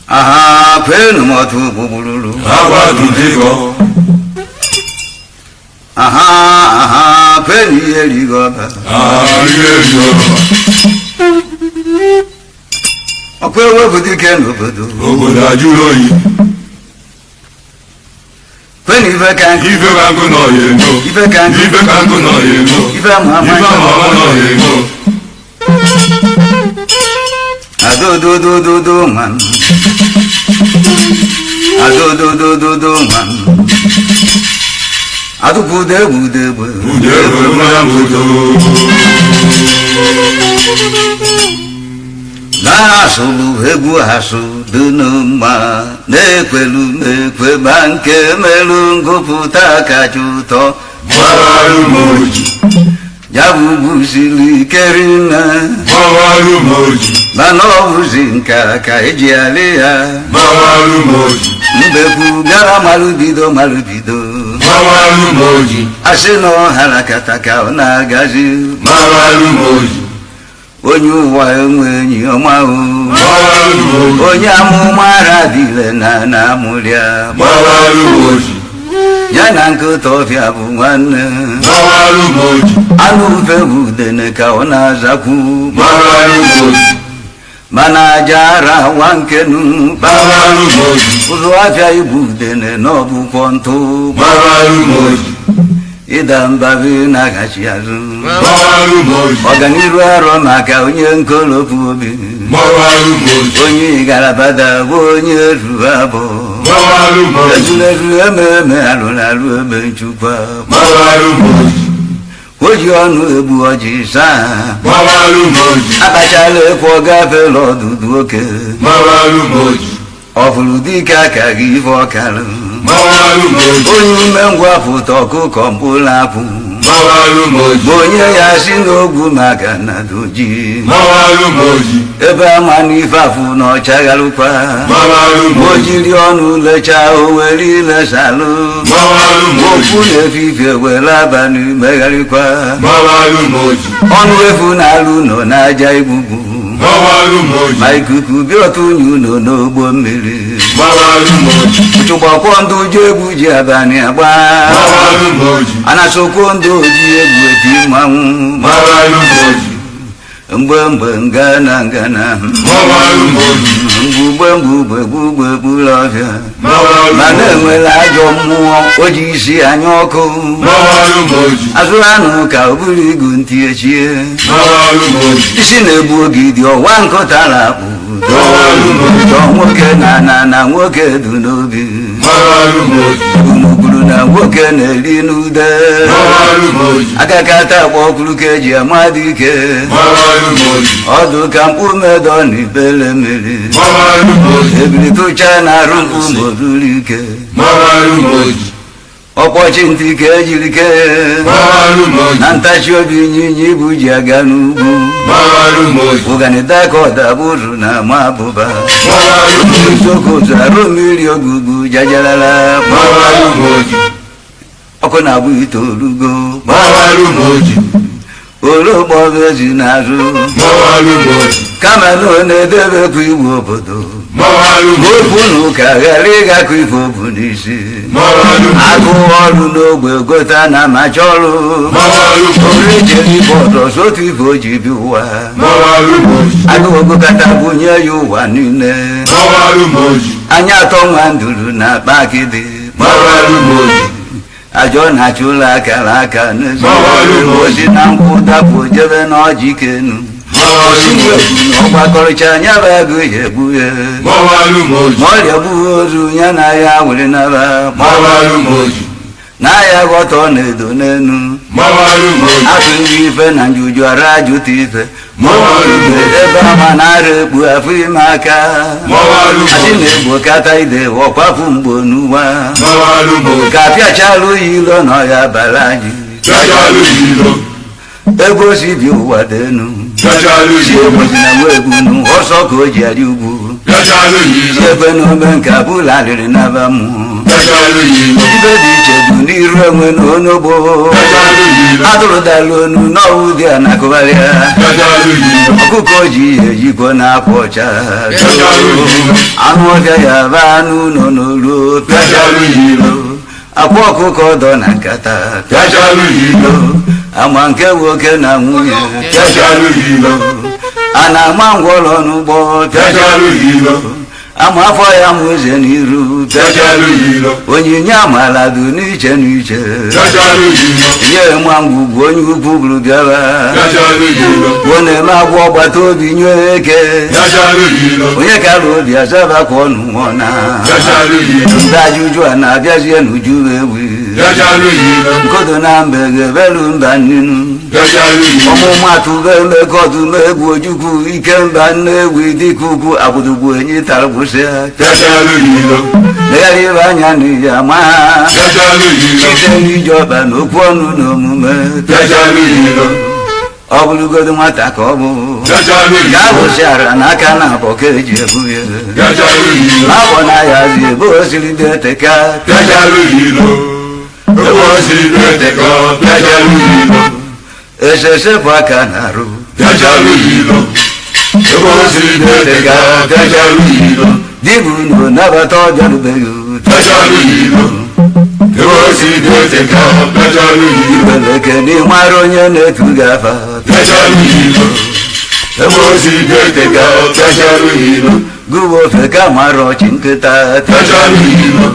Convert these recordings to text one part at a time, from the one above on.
aha kwenu motu bubululu Abadudigo. aha kwenu yeligoba Ayeligo. okwewe budike n'obodo Obodo ajụrụ oyi. kwenu ife ka Ife ka nkụ nọ ya ego. ife ka Ife ka nkụ nọ ya ego. ife ama Ife ama nọ ya ego. adododododo man adododododo man adubudebudegbe Udegbe mmanya mbodo. na-asụlụ egwu asụ dị n'mma na-ekwelu na-ekwe ma nke merụ ngụpụta kacha ụtọ Gbawarụ m oji. ya bụ gbusiri ike rinne Gbawarụ m oji. mana ọ bụzi nka ka eji alị ya Gbawarụ m oji. mbekwu gara malụbido Gbawarụ m oji. asị na ọhara kata ka ọ na-agazi Gbawarụ m oji. onye ụwa enwe enyi ọma o Gbawarụ m oji. onye amụma radile na amụrịa Gbawarụ m oji. ya na nkịta ọfịa bụ nwanne Gbawarụ m oji. anụ ufe bụ udene ka ọ na-azakwu Gbawarụ m oji. mana aja ara wa nkenu Gbawarụ m oji. ụzụ afịa ibu udene n'ọbụkwọ ntụ Gbawarụ m oji. ịda mbabi na-agachi azụ Gbawarụ m oji. ọganiru arọ maka onye nkolopu obi Gbawarụ m oji. onye igarabada bụ onye ruru abụọ Gbawarụ m oji. ezulezu ememe alụlalụ ebe nchukwa Gbawarụ m oji. o ji ọnụ egbu ọjị saa Gbawarụ m oji. akpachala ekwe ọ gafela ọdụdụ oke Gbawarụ m oji. ọ fụrụ dike aka gị ife ọkalụ Gbawarụ m oji. onye umengwa pụta ọkụkọ mkpụrụ apụ Gbawarụ m oji. ma onye ya si n'ogwu maka na doji Gbawarụ m oji. ebe ama n'ife afụ na ọchagharụkwa Gbawarụ m o oji. jiri ọnụ lechaa o were ilesalụ Gbawarụ m oji. okwu na-efifie were abalị megharịkwa Gbawarụ m oji. ọnụ efu na-alụ nọ n'aja igbugbu Gbawarụ m oji. ma ikuku bịa otu unyi ụlọ n'ogbo mmiri Gbawarụ m oji. ụchụgbakwọ ndị uju egwu ji abalị agba Gbawarụ m oji. anasokwo ndị oji egwu eti mmanwụ Gbawarụ m oji. mgbe ngana Gbawarụ m oji. mgbugbe gburu ọbịa Gbawarụ m mana oji. enwere ajọ mmụọ o ji isi anya ọkụ Gbawarụ m oji. azụ anụ ka o buru igu ntị echie Gbawarụ m oji. isi na-egbu ogidi ọwa nkụtara akpụ Gbawarụ m oji. dọ nwoke na nwoke du n'obi Gbawarụ m oji. unu na nwoke na-eri n'ude Gbawarụ m oji. agakata akpọ ọkụrụ ka eji amadị ike Gbawarụ m oji. ọdụ ka mkpu medọ na ibele mmiri Gbawarụ m oji. ebili tụcha na arụ mkpu ma o ruru ike Gbawarụ m oji. ọkpọchi ntị ka ejiri kee Gbawarụ m oji. na ntachi obi ịnyịnya ibu ji aga n'ugwu Gbawarụ m oji. ụganịta ka ọdabụrụ na ama abụba Gbawarụ m oji. sokozu arụ mmiri ogugbu jajarara Gbawarụ m oji. ọkụ na-agbụ ite orugo Gbawarụ m oji. ologbo ezi n'azụ Gbawarụ m oji. kama na ọ na-edebekwa iwu obodo Gbawarụ m oji. okwu na ụka ghara ịgakọ ife obu n'isi Gbawarụ m oji. agụ ọrụ n'ogbe gota na amacha ọrụ Gbawarụ m oji. orejere ibe ọzọ sotu ife o ji bi ụwa Gbawarụ m oji. agụogokata bunye ya ụwa niile Gbawarụ m oji. anya atọ nwa nduru na akpa akịdị Gbawarụ m oji. ajọ na-achụ ụlọ akara aka n'ezi Gbawarụ m oji. osi na nkwụ dapụ jebe n'ọjị kenu Gbawarụ m oji. ọgbakọrịcha anya bụ agụ ya egbu ya Gbawarụ m oji. ma ọrịa gbughị ozu ya na ya were naba Gbawarụ m oji. na ya ghọta ọ na-edo n'enu Gbawarụ m oji. atụghị ife na njuju ara ajụta ife Gbawarụ m oji. ebe ama na-ara ekpu afọ ime aka Gbawarụ m asị oji. na-egbo kata ide ọkwapụ mgbo n'ụwa Gbawarụ m oji. ka apịachala oyi ilo na ọya bara anyị Chachalu ilo. ego si bi ụwa denu bịachalụ si ilo egbozi na nwa egwunu ọsọ ka o ji arị ugwu bịachalụ si ilo ekwe n'ome nke abụla rịrị n'aba mmụọ bịachalụ ilo ibe dị iche bụ n'iru enwe na onogbo bịachalụ ilo atụrụdala onu n'ọwụ dị a na-akụgharịa bịachalụ ilo ọkụkọ ji ejikọ na-akwa ọcha bịachalụ ilo anụ ọbịa ya ba anụ nọ n'olu bịachalụ ilo akwa ọkụkọ dọ na nkata bịachalụ ilo ama nke nwoke na nwunye bịachalụ ilo a na-ama ngwọrọ n'ụgbọ bịachalụ ilo ama afọ ya mụ eze n'iru bịachalụ ilo onyinye amala dị n'iche n'iche bịachalụ ilo nye nwa ngwugwu onye ukwu bụrụ bịara bịachalụ ilo ọ na-eme agwa ọgbata obi nye eke bịachalụ ilo onye kara obi azaba ka ọnụ nwụọ na bịachalụ ilo ndị ajụjụ a na-abịazie n'uju ewi bịachalụ ilo nkodo na mbe ga-ebelu mba nnenu bịachalụ ilo ọmụmatụ ga-emekọdụ megwu ojukwu ike mba nnewi dịka ugwu agbụdogbu enyi tara gbụsịa bịachalụ ilo legharị ibe anya n'iyi ama ha bịachalụ ilo site n'iji ọba na okwu ọnụ na omume bịachalụ ilo ọ bụrụgodo nwata ka ọ bụ bịachalụ ga ilo abụchara n'aka na abọ ka eji ebu ya bịachalụ ilo abọ na ya zi ebe o siri deteka bịachalụ ilo ebe o siri deteka bịachalụ ilo esesepụ aka na arụ bịachalụ ilo ebe o siri deteka bịachalụ ilo dibụ na nabata ọbịarubeghị bịachalụ ilo ebe o siri deteka bịachalụ ilo ibeleke n'ịmara onye na-etu gị afa bịachalụ ilo ebe o siri deteka bịachalụ ilo gụwa ofe ka mara ọchị nkịta bịachalụ ilo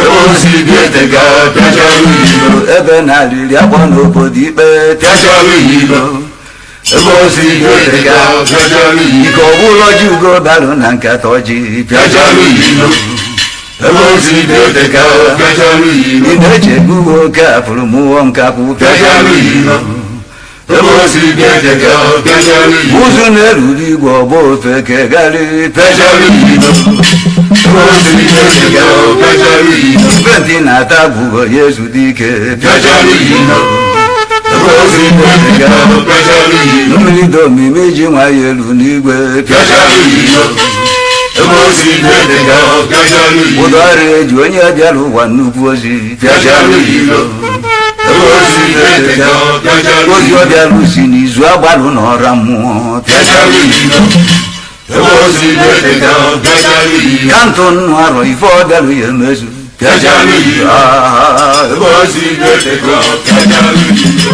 ebe o siri deteka bịachalụ ilo ebe na-alịrị akpọ n'obodo ikpe bịachalụ ilo ebe o siri deteka bịachalụ ilo ike ọbụla ji ugo balụ na nkata ọjị bịachalụ ilo ebe o siri deteka bịachalụ ilo ị na-eche gụwa oke afụrụ mụọ nkapụ bịachalụ ilo ebe o siri deteka bịachalụ ilo ụzụ na-eruru igwe ọgba ofe kegharị bịachalụ ilo ebe o siri deteka bịachalụ ilo penti na-ata gwugo ya ezudo ike bịachalụ ilo ebe o siri deteka bịachalụ ilo mmiri dị omimi ji nwa ya elu n'igwe bịachalụ ilo ebe o siri deteka bịachalụ ilo ụdọ ọrụ eji onye bịara ụwa nnukwu ozi bịachalụ ilo ebe o siri deteka bịachalụ ozi ilo ọ bịara si n'izu agbalụ na ọra mmụọ bịachalụ ilo ebe o siri deteka bịachalụ ilo ka ntụ nnụ arọ ife ọ bịarụ ya emezu bịachalụ ilo Ah, ebe o siri deteka bịachalụ ilo